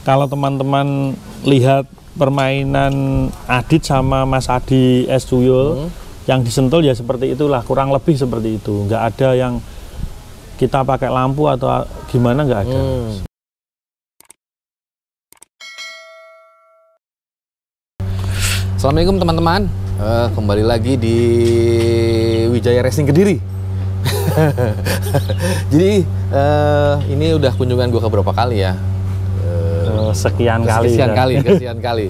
Kalau teman-teman lihat permainan Adit sama Mas Adi S. Tuyul, yang disentul ya seperti itulah, kurang lebih seperti itu. Nggak ada yang kita pakai lampu atau gimana, nggak ada. Assalamualaikum teman-teman, kembali lagi di Wijaya Racing Kediri. Jadi ini udah kunjungan gue ke berapa kali ya? Sekian kali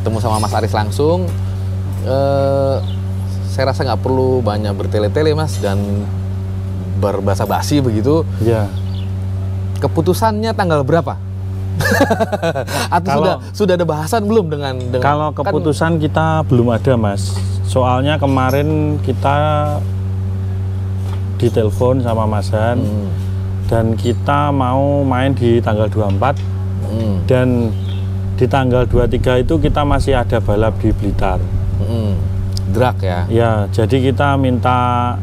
ketemu sama Mas Aris langsung. Saya rasa nggak perlu banyak bertele-tele Mas dan berbasa-basi begitu. Ya. Keputusannya tanggal berapa? Atau sudah ada bahasan belum dengan kalau keputusan kita belum ada Mas. Soalnya kemarin kita ditelepon sama Mas Han dan kita mau main di tanggal 24. Dan di tanggal 23 itu kita masih ada balap di Blitar. Drag ya? Ya, jadi kita minta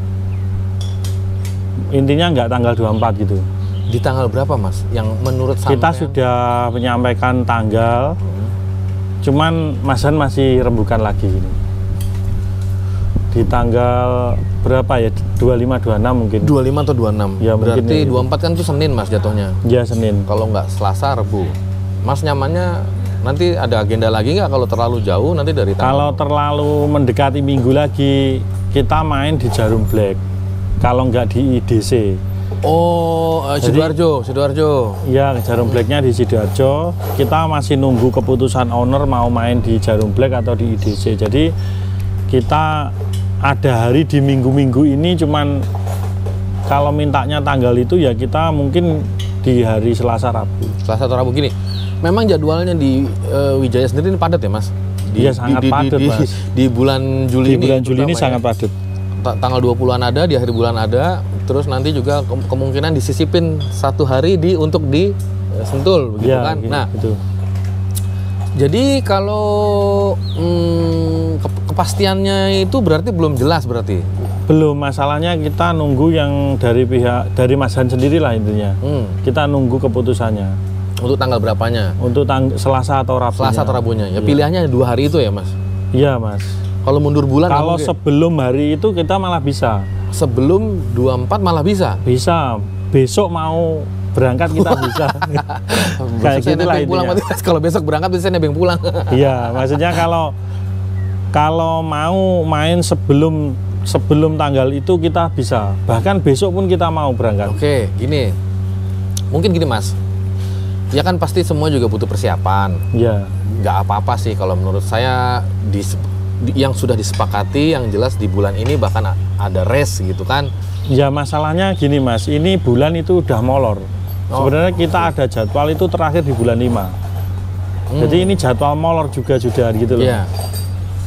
intinya nggak tanggal 24 gitu. Di tanggal berapa Mas? Yang menurut kita sudah menyampaikan tanggal, cuman Mas Han masih rembukan lagi ini. Di tanggal berapa ya? 25, 26 mungkin. 25 atau 26? Ya, berarti ya, 24 kan itu Senin Mas jatuhnya? Ya, Senin. Kalau nggak Selasa, Rabu. Mas nyamannya nanti ada agenda lagi nggak kalau terlalu jauh nanti dari tanggal? Kalau terlalu mendekati minggu lagi, kita main di Jarum Black. Kalau nggak di IDC. Oh, Sidoarjo. Ya, Jarum Blacknya di Sidoarjo. Kita masih nunggu keputusan owner mau main di Jarum Black atau di IDC. Jadi kita ada hari di minggu-minggu ini, cuman kalau mintanya tanggal itu ya kita mungkin di hari Selasa Rabu. Selasa atau Rabu gini. Memang jadwalnya di Wijaya sendiri ini padat ya Mas? Iya, sangat padat Mas. Di bulan Juli ini. Di bulan Juli ini sangat padat. Tanggal 20-an ada, di akhir bulan ada, terus nanti juga kemungkinan disisipin satu hari untuk di Sentul begitu ya, kan. Nah, itu. Jadi kalau kepastiannya itu berarti belum jelas berarti. Belum, masalahnya kita nunggu yang dari Mas Han sendiri lah intinya. Kita nunggu keputusannya. Untuk tanggal berapanya? Untuk Selasa atau Rabu. Selasa atau Rabunya. Ya, pilihannya 2 hari itu ya Mas? Iya Mas. Kalau mundur bulan? Kalau sebelum hari itu kita malah bisa. Sebelum 24 malah bisa? Bisa. Besok mau berangkat kita bisa. Kayak gitu lah intinya. Kalau besok berangkat bisa nebeng pulang. Iya, maksudnya kalau mau main sebelum tanggal itu kita bisa. Bahkan besok pun kita mau berangkat. Oke, gini. Mungkin gini Mas. Ya kan pasti semua juga butuh persiapan. Iya. Nggak apa-apa sih kalau menurut saya yang sudah disepakati, yang jelas di bulan ini bahkan ada race gitu kan. Ya masalahnya gini Mas, ini bulan itu udah molor. Sebenarnya kita ada jadwal itu terakhir di bulan 5. Jadi ini jadwal molor juga sudah gitu loh. Iya.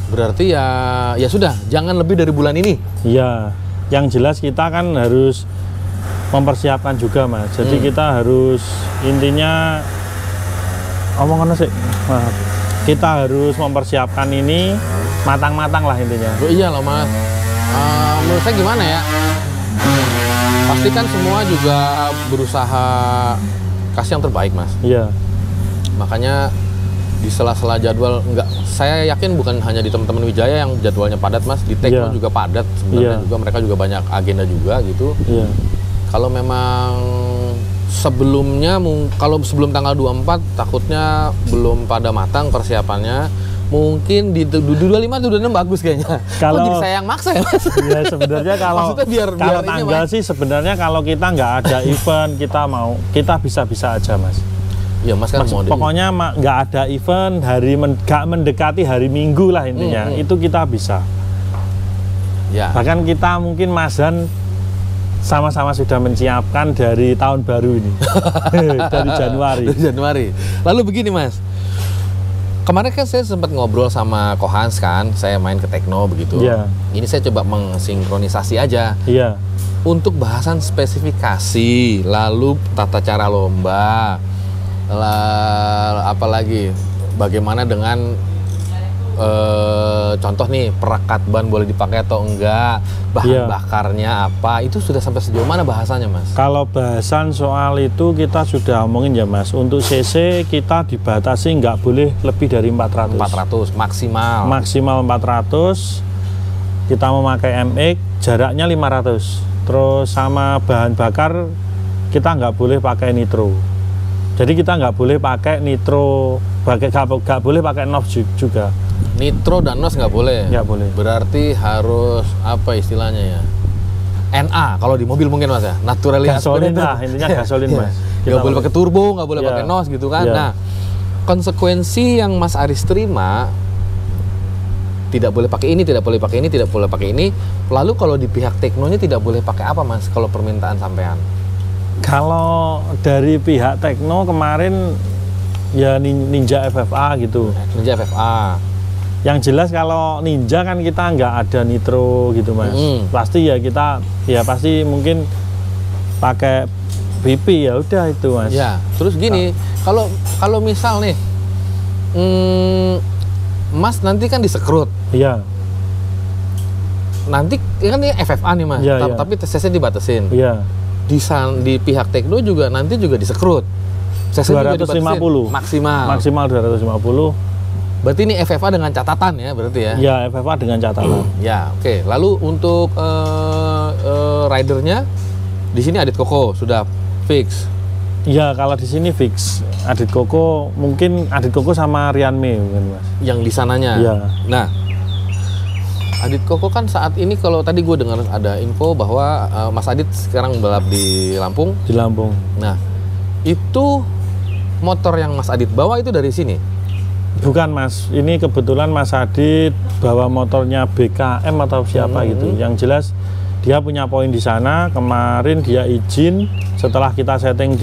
Berarti ya sudah, jangan lebih dari bulan ini. Iya. Yang jelas kita kan harus mempersiapkan juga Mas. Jadi kita harus intinya omongan sih. Kita harus mempersiapkan ini matang-matang lah intinya. Oh iya loh Mas. Menurut saya gimana ya? Pastikan semua juga berusaha kasih yang terbaik Mas. Iya. Makanya di sela-sela jadwal saya yakin bukan hanya di teman-teman Wijaya yang jadwalnya padat Mas, di Tekno juga padat sebenarnya juga, mereka juga banyak agenda juga gitu. Iya. Kalau memang sebelumnya, kalau sebelum tanggal 24 takutnya belum pada matang persiapannya, mungkin di 25 itu udah bagus kayaknya. Kalau jadi sayang maksa ya Mas? Ya sebenarnya kalau tanggal sih sebenarnya kalau kita nggak ada event kita bisa-bisa aja Mas. Ya Mas kan pokoknya nggak ada event nggak mendekati hari Minggu lah intinya itu kita bisa. Ya. Bahkan kita mungkin Mas Han sama-sama sudah menyiapkan dari tahun baru ini. Dari Januari. Dari Januari. Lalu begini Mas, kemarin kan saya sempat ngobrol sama Ko Hans kan, saya main ke Tekno begitu. Yeah. Ini saya coba mensinkronisasi aja. Iya. Untuk bahasan spesifikasi, lalu tata cara lomba, apalagi bagaimana dengan contoh nih perekat ban boleh dipakai atau enggak, bahan bakarnya apa, itu sudah sampai sejauh mana bahasanya Mas? Kalau bahasan soal itu kita sudah omongin ya Mas. Untuk CC kita dibatasi nggak boleh lebih dari 400. 400 maksimal. Maksimal 400. Kita memakai MX jaraknya 500. Terus sama bahan bakar kita nggak boleh pakai nitro. Jadi kita nggak boleh pakai nitro, nggak boleh pakai NOx juga. Nitro dan NOx nggak boleh? Nggak boleh. Berarti harus apa istilahnya ya? NA kalau di mobil mungkin Mas ya? Naturally gasolin lah, intinya gasolin Mas. Nggak boleh pakai turbo, nggak boleh pakai NOx gitu kan. Nah, konsekuensi yang Mas Aris terima, tidak boleh pakai ini, tidak boleh pakai ini, tidak boleh pakai ini. Lalu kalau di pihak Teknonya tidak boleh pakai apa Mas kalau permintaan sampean? Kalau dari pihak Tekno kemarin ya Ninja FFA gitu. Ninja FFA. Yang jelas kalau Ninja kan kita nggak ada nitro gitu Mas. Pasti ya kita pasti mungkin pakai BP ya udah itu Mas. Ya, terus gini, kalau misal nih Mas nanti kan disekrut. Iya. Nanti kan ini FFA nih Mas, tapi CC dibatasin. Iya. Di pihak Tekno juga nanti juga disekrut. CC 250 maksimal. Maksimal 250. Berarti ini FFA dengan catatan ya berarti ya? Ya, FFA dengan catatan. Ya, oke. Lalu untuk ridernya di sini Adit Koko sudah fix. Ya, kalau di sini fix. Adit Koko mungkin Adit Koko sama Rian Mei mungkin Mas. Yang di sananya. Ya. Nah, Adit Koko kan saat ini kalau tadi gue dengar ada info bahwa Mas Adit sekarang balap di Lampung. Di Lampung. Nah, itu motor yang Mas Adit bawa itu dari sini? Bukan Mas, ini kebetulan Mas Adit bawa motornya BKM atau siapa gitu. Yang jelas dia punya poin di sana. Kemarin dia izin setelah kita setting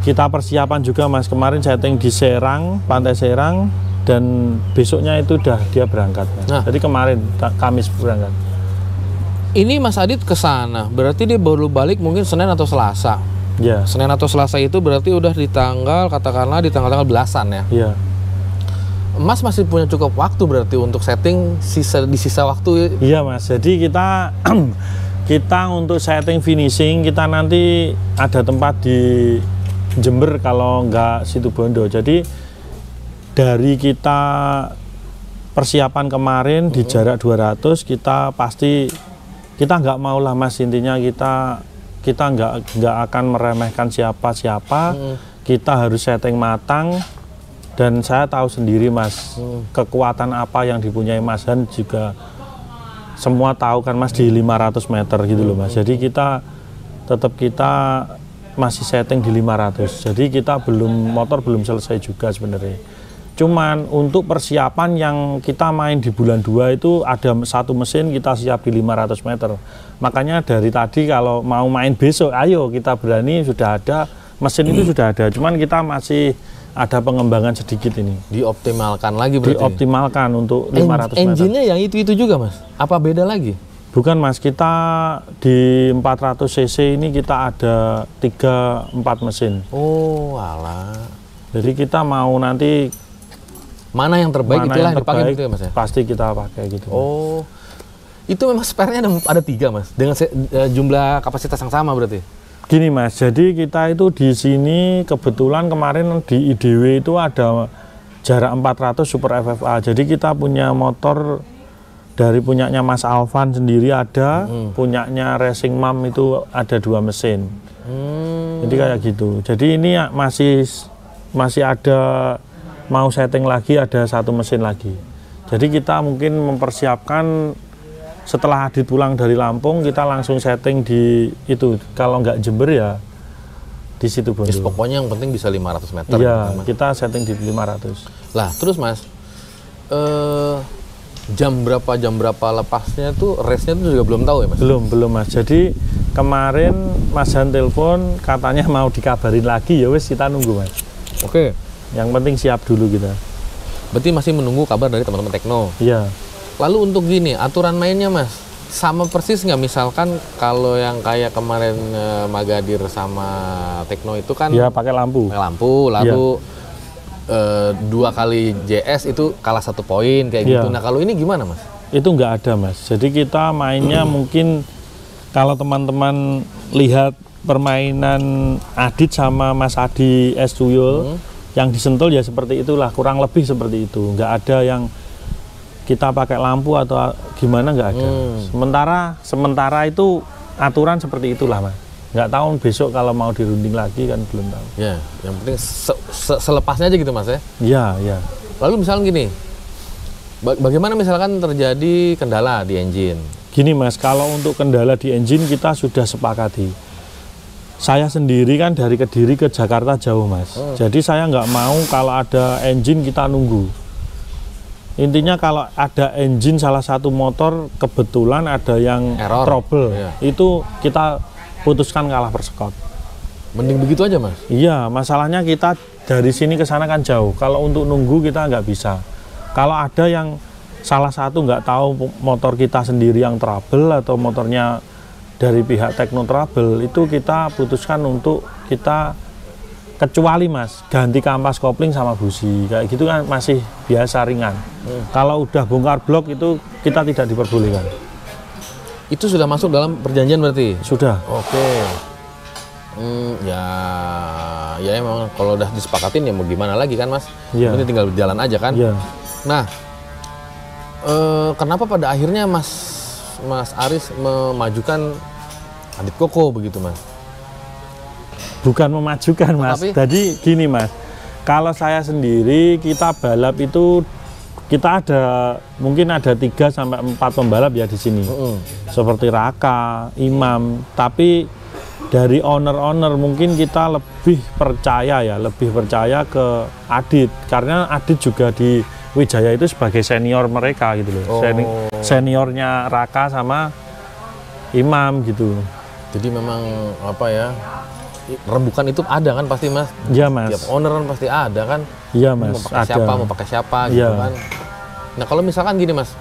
kita persiapan juga Mas. Kemarin setting di Serang, Pantai Serang, dan besoknya itu udah dia berangkat Mas. Nah, jadi kemarin Kamis berangkat. Ini Mas Adit ke sana, berarti dia baru balik mungkin Senin atau Selasa. Ya. Senin atau Selasa itu berarti udah di tanggal, katakanlah di tanggal belasan ya. Iya. Mas masih punya cukup waktu berarti untuk setting di sisa waktu. Iya Mas, jadi kita untuk setting finishing kita nanti ada tempat di Jember kalau nggak Situbondo. Jadi dari kita persiapan kemarin di jarak 200 kita pasti kita nggak mau lah Mas, intinya kita nggak akan meremehkan siapa kita harus setting matang. Dan saya tahu sendiri Mas, kekuatan apa yang dipunyai Mas Han juga semua tahu kan Mas, di 500 meter gitu loh Mas. Jadi kita masih setting di 500. Jadi motor belum selesai juga sebenarnya. Cuman untuk persiapan yang kita main di bulan 2 itu ada satu mesin kita siap di 500 meter. Makanya dari tadi kalau mau main besok, ayo kita berani, sudah ada mesin itu sudah ada. Cuman kita masih ada pengembangan sedikit ini. Dioptimalkan lagi berarti? Dioptimalkan untuk 500 meter. Engine-nya yang itu juga Mas? Apa beda lagi? Bukan Mas, kita di 400 cc ini kita ada 3-4 mesin. Oh alah. Jadi kita mau nanti mana yang terbaik itulah yang dipakai gitu ya Mas ya? Pasti kita pakai gitu. Oh, itu memang spare-nya ada 3 Mas? Dengan jumlah kapasitas yang sama berarti? Gini Mas, jadi kita itu di sini kebetulan kemarin di IDW itu ada jarak 400 Super FFA. Jadi kita punya motor dari punyanya Mas Alvan sendiri ada, punyanya Racing Mom itu ada 2 mesin. Jadi kayak gitu. Jadi ini masih ada mau setting lagi, ada 1 mesin lagi. Jadi kita mungkin mempersiapkan setelah Adit pulang dari Lampung kita langsung setting di itu, kalau nggak Jember ya di Situbondo. Pokoknya yang penting bisa 500 meter. Iya, gitu, kita setting di 500. Lah terus Mas, jam berapa lepasnya tuh, race-nya tuh juga belum tahu ya Mas? Belum Mas. Jadi kemarin Mas Han telepon katanya mau dikabarin lagi, ya wes kita nunggu Mas. Oke. Yang penting siap dulu kita. Berarti masih menunggu kabar dari teman-teman Tekno. Iya. Lalu untuk gini, aturan mainnya Mas, sama persis nggak misalkan kalau yang kayak kemarin Magadir sama Tekno itu kan? Iya, pakai lampu. Pakai lampu, lalu 2 kali JS itu kalah 1 poin kayak gitu. Nah kalau ini gimana mas? Itu nggak ada mas. Jadi kita mainnya mungkin kalau teman-teman lihat permainan Adit sama Mas Adi S. Tuyul yang disentul ya seperti itulah, kurang lebih seperti itu. Nggak ada yang kita pakai lampu atau gimana, nggak ada. Sementara itu aturan seperti itulah mas. Nggak tahu besok kalau mau dirunding lagi kan belum tahu. Ya, yang penting selepasnya aja gitu mas ya. Iya, iya. Lalu misalnya gini, bagaimana misalkan terjadi kendala di engine? Gini mas, kalau untuk kendala di engine kita sudah sepakati. Saya sendiri kan dari Kediri ke Jakarta jauh mas. Jadi saya nggak mau kalau ada engine kita nunggu. Intinya kalau ada engine salah satu motor kebetulan ada yang error, trouble, itu kita putuskan kalah persekot. Mending begitu aja mas? Iya, masalahnya kita dari sini ke sana kan jauh. Kalau untuk nunggu kita nggak bisa. Kalau ada yang salah satu nggak tahu motor kita sendiri yang trouble atau motornya dari pihak Tekno Trouble, itu kita putuskan untuk kita kecuali mas ganti kampas kopling sama busi kayak gitu kan masih biasa ringan. Kalau udah bongkar blok itu kita tidak diperbolehkan. Itu sudah masuk dalam perjanjian berarti? Sudah. Oke. Ya emang kalau udah disepakatin ya mau gimana lagi kan mas? Ini tinggal berjalan aja kan? Nah, kenapa pada akhirnya Mas Aris memajukan Adit Koko begitu mas? Bukan memajukan mas, jadi gini mas, kalau saya sendiri kita balap itu kita mungkin ada 3 sampai 4 pembalap ya di sini, seperti Raka, Imam, tapi dari owner mungkin kita lebih percaya ke Adit, karena Adit juga di Wijaya itu sebagai senior mereka gitu loh, seniornya Raka sama Imam gitu. Jadi memang apa ya? Rembukan itu ada kan pasti mas? Iya mas. Tiap owner kan pasti ada kan? Iya mas. Mau pakai siapa gitu kan? Nah kalau misalkan gini mas,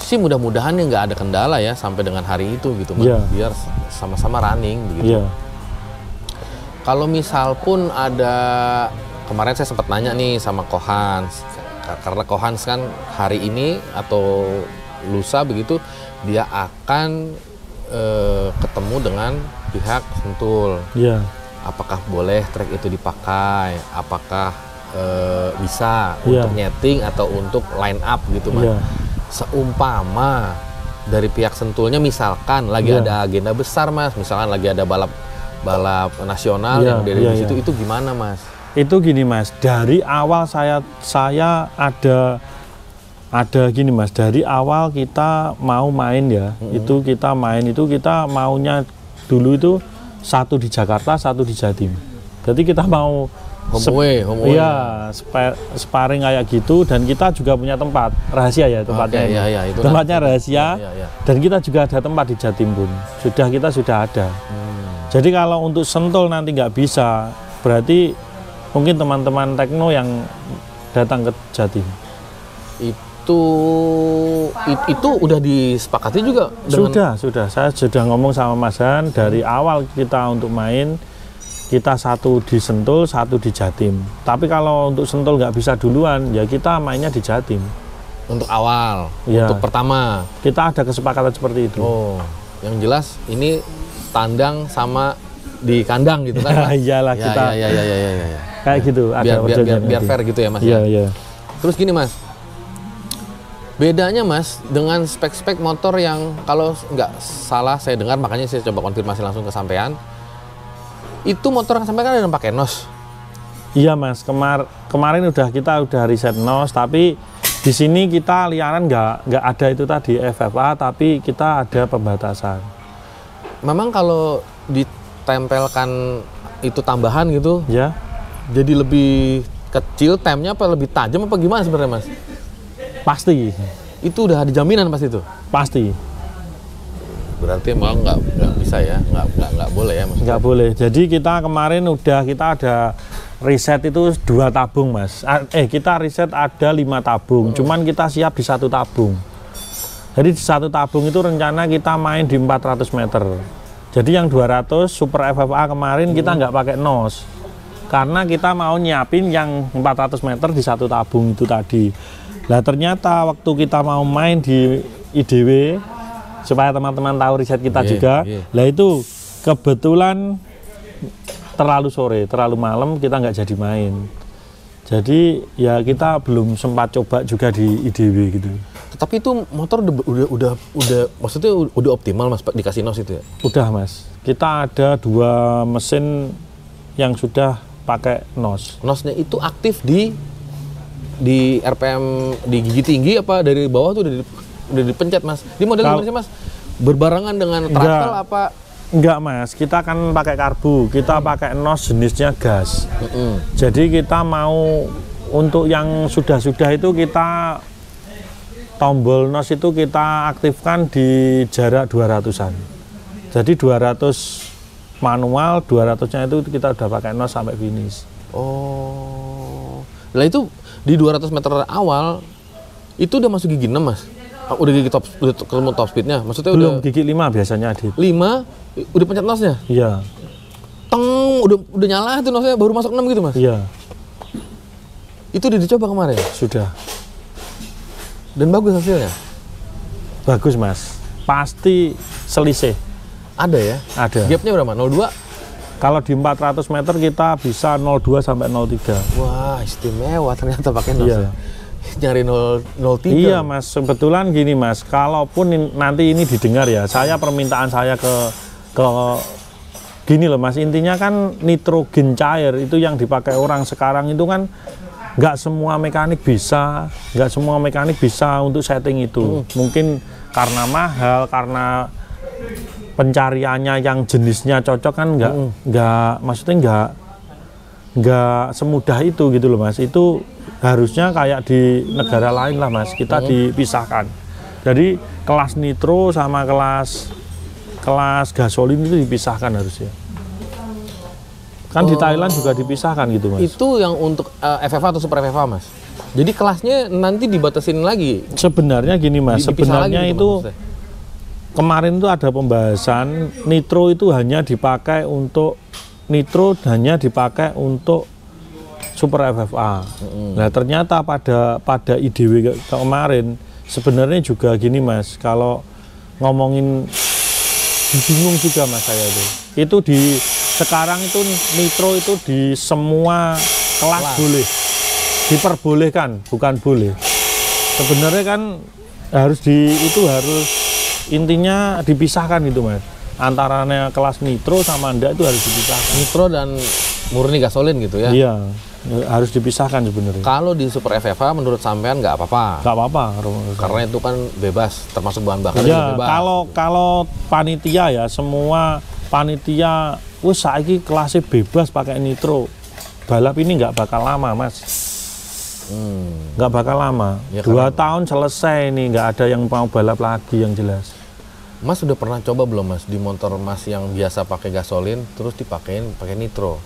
sih mudah-mudahan ya nggak ada kendala ya sampai dengan hari itu gitu mas, biar sama-sama running begitu. Kalau misal pun ada, kemarin saya sempat nanya nih sama Kohans, karena Kohans kan hari ini atau lusa begitu dia akan ketemu dengan pihak Sentul. Apakah boleh trek itu dipakai? Apakah bisa untuk nyeting atau untuk line up gitu mas? Seumpama dari pihak Sentulnya misalkan lagi ada agenda besar mas, misalkan lagi ada balap nasional yang dari situ, itu gimana mas? Itu gini mas, dari awal saya ada gini mas, dari awal kita mau main ya, itu kita maunya dulu itu 1 di Jakarta, 1 di Jatim. Jadi kita mau home away. Iya, sparring kayak gitu, dan kita juga punya tempat rahasia ya tempatnya. Tempatnya rahasia. Dan kita juga ada tempat di Jatim pun. Kita sudah ada. Jadi kalau untuk Sentul nanti nggak bisa, berarti mungkin teman-teman Tekno yang datang ke Jatim. Itu udah disepakati juga dengan... Sudah. Saya sudah ngomong sama Mas Han dari awal kita untuk main, kita 1 di Sentul, 1 di Jatim. Tapi kalau untuk Sentul nggak bisa duluan, ya kita mainnya di Jatim. Untuk awal, untuk pertama. Kita ada kesepakatan seperti itu. Yang jelas ini tandang sama di kandang gitu kan? Iyalah kita. Kayak gitu. Biar fair gitu ya mas. Terus gini mas. Bedanya mas dengan spek-spek motor yang kalau nggak salah saya dengar, makanya saya coba konfirmasi langsung ke sampean, itu motor yang sampai kan ada yang pakai NOS. Iya mas, kemarin kita udah riset NOS, tapi di sini kita liaran nggak ada itu tadi FFA, tapi kita ada pembatasan. Memang kalau ditempelkan itu tambahan gitu, jadi lebih kecil temnya apa lebih tajam apa gimana sebenarnya mas? Pasti. Itu udah ada jaminan pasti itu? Pasti. Berarti emang nggak bisa ya? Nggak boleh ya maksudnya? Nggak boleh. Jadi kita kemarin kita ada riset itu 2 tabung mas. Kita riset ada 5 tabung. Cuman kita siap di 1 tabung. Jadi di 1 tabung itu rencana kita main di 400 meter. Jadi yang 200 Super FFA kemarin kita nggak pakai NOS. karena kita mau nyiapin yang 400 meter di satu tabung itu tadi. Nah ternyata waktu kita mau main di IDW, supaya teman-teman tahu riset kita juga, lah itu kebetulan terlalu sore, terlalu malam, kita nggak jadi main. Jadi ya kita belum sempat coba juga di IDW gitu. Tapi itu motor udah maksudnya udah optimal Mas dikasih NOS itu ya? Udah Mas, kita ada 2 mesin yang sudah pakai NOS. NOS-nya itu aktif di RPM di gigi tinggi apa dari bawah tuh udah dipencet Mas? Di model gimana sih Mas? Berbarengan dengan throttle apa? Enggak Mas, kita kan pakai karbu, kita pakai NOS jenisnya gas. Jadi kita mau untuk yang sudah-sudah itu kita tombol NOS itu kita aktifkan di jarak 200-an. Jadi 200 manual, 200-nya itu kita udah pakai NOS sampai finish. Oh. Lah itu di 200 meter awal itu udah masuk gigi 6 Mas? Udah gigi udah ketemu top speednya? Maksudnya belum, udah gigi 5 biasanya Adit. 5 udah pencet NOS-nya? Iya. Teng, udah nyala itu NOS-nya baru masuk 6 gitu Mas? Iya. Itu udah dicoba kemarin? Sudah. Dan bagus hasilnya? Bagus Mas. Pasti selisih. Ada ya? Ada. Gapnya berapa? 02? Kalau di 400 meter kita bisa 02 sampai 03. Wah, istimewa ternyata pakai NOS ya. Nyari 03. Iya Mas, kebetulan gini Mas, kalaupun nanti ini didengar ya, saya permintaan saya ke gini loh Mas, intinya kan nitrogen cair itu yang dipakai orang sekarang itu kan nggak semua mekanik bisa untuk setting itu. Mungkin karena mahal, karena pencariannya yang jenisnya cocok kan maksudnya nggak semudah itu gitu loh Mas. Itu harusnya kayak di negara lain lah Mas, kita dipisahkan. Jadi kelas nitro sama kelas gasolin itu dipisahkan harusnya. Kan di Thailand juga dipisahkan gitu Mas. Itu yang untuk FFA atau Super FFA Mas? Jadi kelasnya nanti dibatasin lagi? Sebenarnya gini Mas, sebenarnya gitu, itu kemarin itu ada pembahasan nitro itu hanya dipakai untuk Super FFA. Nah ternyata pada IDW kemarin sebenarnya juga gini Mas, kalau ngomongin bingung juga Mas saya itu sekarang itu nitro itu di semua kelas boleh, diperbolehkan, bukan boleh. Sebenarnya kan harus intinya dipisahkan gitu Mas, antaranya kelas nitro sama enggak itu harus dipisahkan. Nitro dan murni gasolin gitu ya? Iya, harus dipisahkan sebenarnya. Kalau di Super FFA menurut sampean nggak apa-apa? Nggak apa-apa. Karena itu kan bebas, termasuk bahan bakar ya, bebas. Kalau panitia ya, semua panitia, saiki kelasnya bebas pakai nitro. Balap ini nggak bakal lama Mas. Nggak bakal lama. Ya, 2 tahun selesai nih, nggak ada yang mau balap lagi yang jelas. Mas sudah pernah coba belum Mas di motor Mas yang biasa pakai gasolin terus pakai nitro?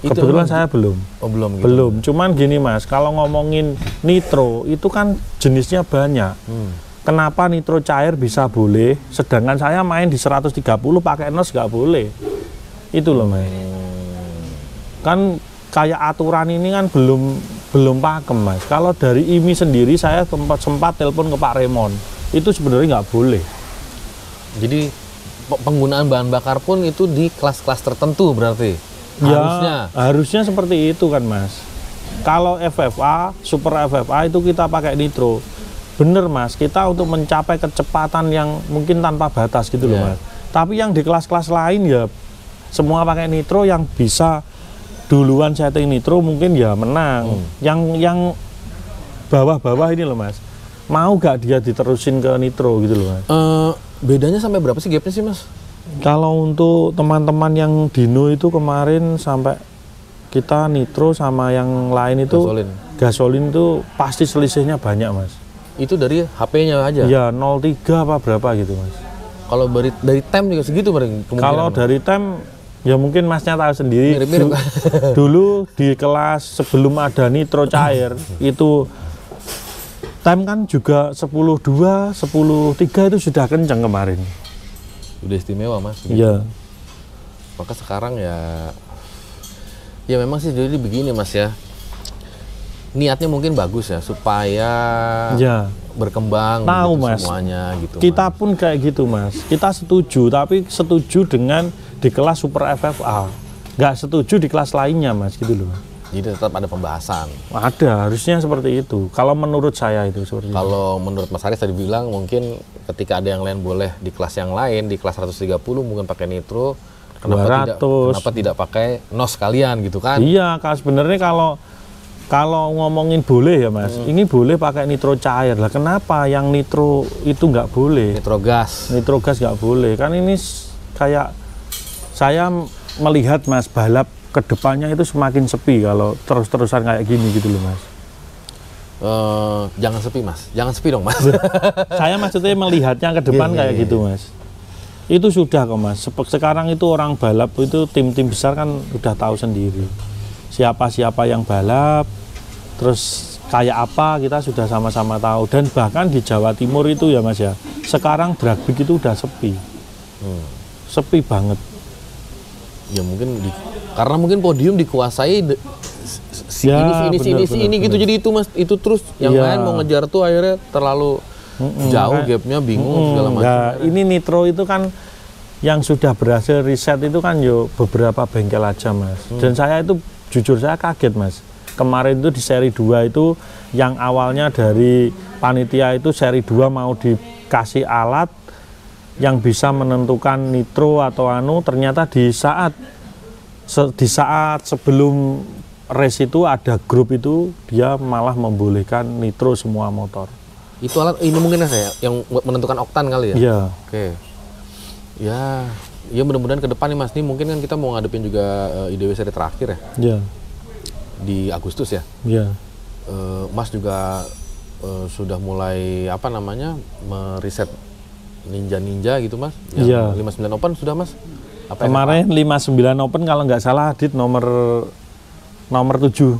Kebetulan saya belum. Oh belum gitu? Belum, cuman gini Mas, kalau ngomongin nitro itu kan jenisnya banyak. Kenapa nitro cair bisa boleh, sedangkan saya main di 130 pakai NOS nggak boleh? Itu loh Mas. Kan kayak aturan ini kan belum pakem Mas. Kalau dari IMI sendiri saya sempat telepon ke Pak Raymond, itu sebenarnya nggak boleh. Jadi penggunaan bahan bakar pun itu di kelas-kelas tertentu berarti? Harusnya seperti itu kan Mas. Kalau FFA, Super FFA itu kita pakai nitro. Bener Mas, kita untuk mencapai kecepatan yang mungkin tanpa batas gitu loh Mas. Tapi yang di kelas-kelas lain ya semua pakai nitro, yang bisa duluan setting nitro mungkin ya menang. Yang bawah-bawah ini loh Mas, mau gak dia diterusin ke nitro gitu loh Mas. Bedanya sampai berapa sih gapnya sih Mas? Kalau untuk teman-teman yang Dino itu kemarin sampai kita nitro sama yang lain itu gasolin itu pasti selisihnya banyak Mas. Itu dari HP-nya aja? Ya 03 apa berapa gitu Mas. Kalau dari tem juga segitu Kalau dari tem ya mungkin Masnya tahu sendiri. Mirip-mirip. Dulu di kelas sebelum ada nitro cair itu tem kan juga 10.2, 10.3 itu sudah kenceng kemarin. Udah istimewa Mas. Iya. Maka sekarang ya Ya memang sih jadi begini Mas ya. Niatnya mungkin bagus ya supaya berkembang tahu gitu Mas, semuanya gitu. Kita Mas. pun kayak gitu Mas. Kita setuju, tapi setuju dengan di kelas Super FFA. Nggak setuju di kelas lainnya Mas, gitu loh. Jadi tetap ada pembahasan. Ada, harusnya seperti itu. Kalau menurut saya itu seperti itu. Kalau menurut Mas Haris tadi bilang mungkin ketika ada yang lain boleh di kelas yang lain, di kelas 130 mungkin pakai nitro, kenapa 200. tidak pakai NOS kalian gitu kan? Iya, sebenarnya kalau ngomongin boleh ya Mas, ini boleh pakai nitro cair lah. Kenapa yang nitro itu nggak boleh? Nitro gas. Nitro gas nggak boleh. Kan ini kayak saya melihat Mas, balap kedepannya itu semakin sepi kalau terus-terusan kayak gini gitu loh Mas. Jangan sepi Mas, jangan sepi dong Mas. Saya maksudnya melihatnya ke depan kayak gitu Mas. Itu sudah kok Mas. Sekarang itu orang balap itu tim-tim besar kan udah tahu sendiri. Siapa-siapa yang balap, terus kayak apa kita sudah sama-sama tahu. Dan bahkan di Jawa Timur itu ya Mas ya, sekarang drag bike itu udah sepi. Sepi banget. Ya mungkin karena mungkin podium dikuasai ini gitu. Jadi itu Mas, itu terus yang lain mau ngejar tuh akhirnya terlalu jauh gapnya, bingung segala macam. Nah, ini nitro itu kan yang sudah berhasil riset itu kan beberapa bengkel aja Mas. Dan saya itu jujur saya kaget Mas. Kemarin itu di seri 2 itu yang awalnya dari panitia itu seri 2 mau dikasih alat yang bisa menentukan nitro atau ternyata di saat sebelum race itu ada grup itu dia malah membolehkan nitro semua motor. Itu alat ini mungkin ya yang menentukan oktan kali ya? Iya. Oke. Ya mudah-mudahan ke depan nih Mas, nih mungkin kan kita mau ngadepin juga IDW seri terakhir ya? Iya. Di Agustus ya? Iya. Mas juga sudah mulai meriset ninja gitu Mas? Iya. 59 Open sudah Mas? Kemarin 59 Open kalau nggak salah Adit nomor 7.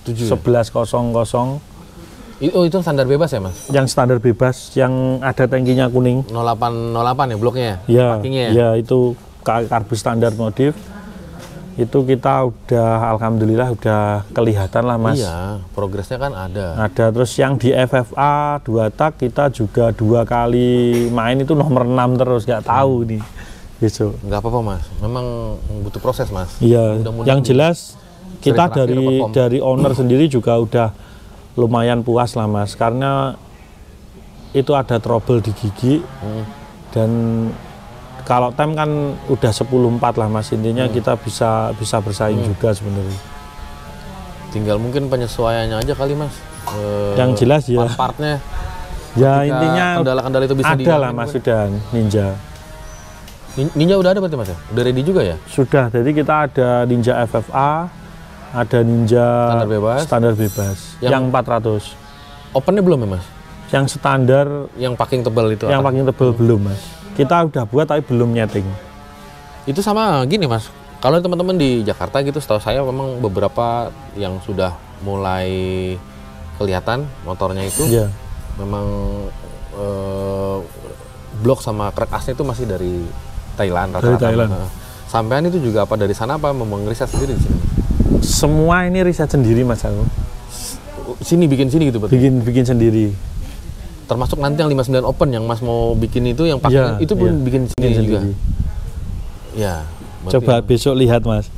11.00. Itu standar bebas ya Mas? Yang standar bebas, yang ada tangkinya kuning. 0808 ya bloknya ya? Iya. Ya itu karbus standar modif. Itu kita udah alhamdulillah udah kelihatan lah Mas. Iya, progresnya kan ada. Ada, terus yang di FFA 2 tak kita juga 2 kali main itu nomor 6 terus, nggak tahu nih besok. Nggak apa-apa Mas, memang butuh proses Mas. Iya, yang jelas kita dari owner sendiri juga udah lumayan puas lah Mas, karena itu ada trouble di gigi dan kalau time kan udah 10.4 lah Mas, intinya kita bisa bersaing juga sebenarnya. Tinggal mungkin penyesuaiannya aja kali Mas. Yang jelas ya. Partnya. Ya intinya kendala-kendala itu bisa ada lah Mas, sudah Ninja. Ninja udah ada berarti Mas ya? Udah ready juga ya? Sudah, jadi kita ada Ninja FFA, ada Ninja standar bebas yang 400. Opennya belum ya Mas? Yang standar, yang packing tebal itu? Yang packing tebal belum Mas. Kita udah buat tapi belum nyeting. Itu sama gini Mas, kalau teman-teman di Jakarta gitu, setahu saya memang beberapa yang sudah mulai kelihatan motornya itu memang blok sama crack asnya itu masih dari Thailand rata-rata. Dari Thailand. Sampean itu juga apa dari sana apa memang riset sendiri di sini? Semua ini riset sendiri Mas aku. Sini bikin sini gitu berarti? Bikin sendiri. Termasuk nanti yang 59 Open yang Mas mau bikin itu yang pakai itu pun bikin sendiri juga. Ya. Coba besok lihat Mas.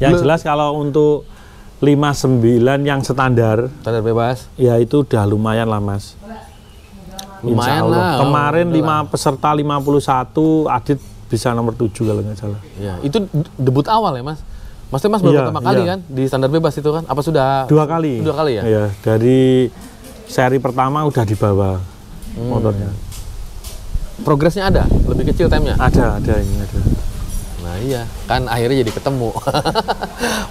Yang jelas kalau untuk 59 yang standar bebas, ya itu udah lumayan lah Mas. Lumayan lah. Kemarin 5 peserta 51, Adit bisa nomor 7 kalau nggak salah. Ya, itu debut awal ya Mas? Maksudnya Mas baru pertama kali kan di standar bebas itu kan? Apa sudah 2 kali? 2 kali ya? Iya, dari seri pertama udah dibawa motornya. Progresnya ada? Lebih kecil time-nya? Ada ini ada. Nah iya, kan akhirnya jadi ketemu.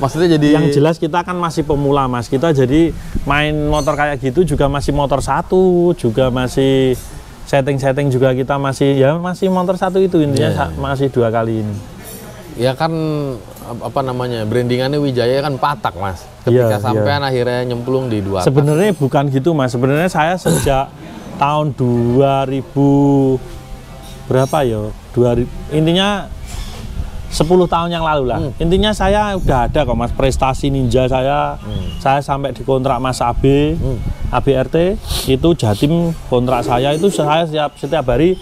Maksudnya jadi... Yang jelas kita kan masih pemula Mas, kita jadi main motor kayak gitu juga masih motor 1, juga masih setting-setting juga kita masih motor 1 itu intinya masih 2 kali ini. Ya kan brandingannya Wijaya kan patak Mas. Ketika sampean akhirnya nyemplung di 2 tak. Sebenarnya bukan gitu Mas, sebenarnya saya sejak tahun 2000 berapa ya? 2000 intinya 10 tahun yang lalu lah. Intinya saya udah ada kok Mas prestasi ninja saya. Saya sampai di kontrak Mas AB, ABRT itu Jatim kontrak saya itu saya setiap hari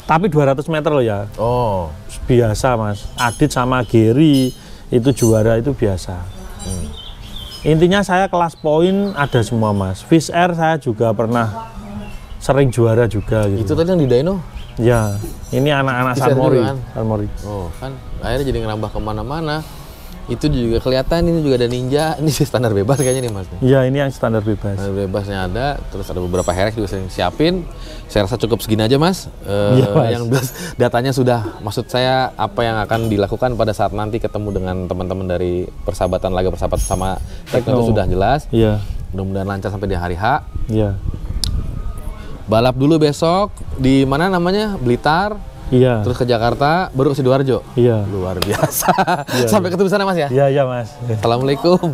tapi 200 meter loh ya. Oh. Biasa Mas. Adit sama Gary itu juara itu biasa. Intinya saya kelas poin ada semua Mas. Fish Air saya juga pernah sering juara juga gitu. Itu tadi yang di Dino? Ya, ini anak-anak Salmori. Kan? Salmori. Oh, kan akhirnya jadi ngerambah kemana-mana. Itu juga kelihatan ini juga ada ninja. Ini standar bebas kayaknya nih Mas. Iya, ini yang standar bebas. Standar bebasnya ada, terus ada beberapa herek juga sering siapin. Saya rasa cukup segini aja Mas. Iya, Mas. Yang datanya sudah, maksud saya apa yang akan dilakukan pada saat nanti ketemu dengan teman-teman dari persahabatan laga persahabatan sama Tekno itu sudah jelas. Iya. Mudah-mudahan lancar sampai di hari H. Iya. Balap dulu besok di mana namanya? Blitar. Iya. Terus ke Jakarta, baru ke Sidoarjo. Iya. Luar biasa. Iya, Sampai ketemu sana Mas ya. Iya, iya Mas. Assalamualaikum.